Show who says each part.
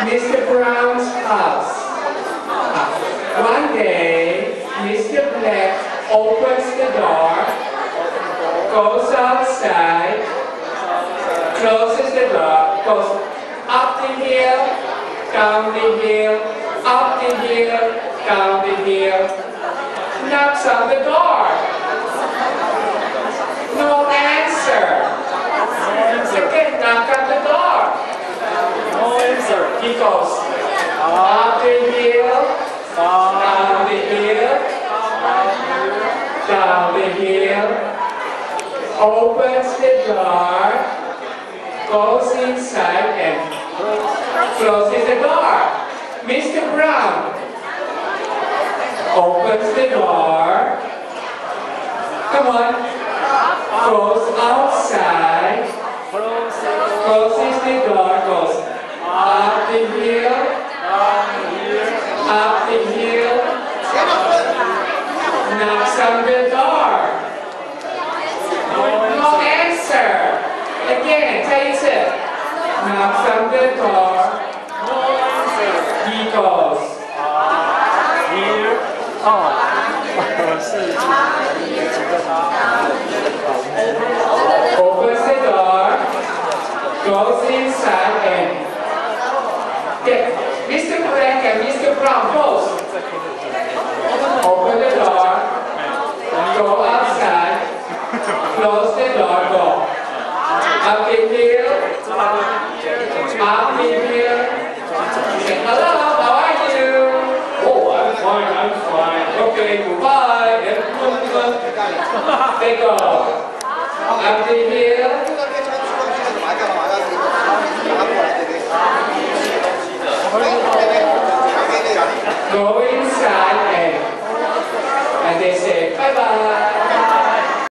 Speaker 1: Mr. Brown's house. One day, Mr. Black opens the door, goes outside, closes the door, goes up the hill, down the hill, up the hill, down the hill, knocks on the door. No answer. Again, knock on the door.
Speaker 2: No answer.
Speaker 1: He goes up the hill, down the hill, down the hill, opens the door, goes inside and closes the door. Mr. Brown opens the door, come on, goes outside, closes the door, goes up the hill, up the hill, knocks on the door. No answer. Again, taste it. Knocks on the door.
Speaker 2: No answer.
Speaker 1: He goes.
Speaker 2: Here. 是几个他
Speaker 1: Opens the door. Goes inside and get Mr. Black and Mr. Brown both. Open the door. Go outside. Close the door. Go. Up the hill. Up the hill. Say hello. How are you? Oh, I'm fine. I'm fine. Okay, goodbye. They go. Up the hill. Go inside and they say bye bye.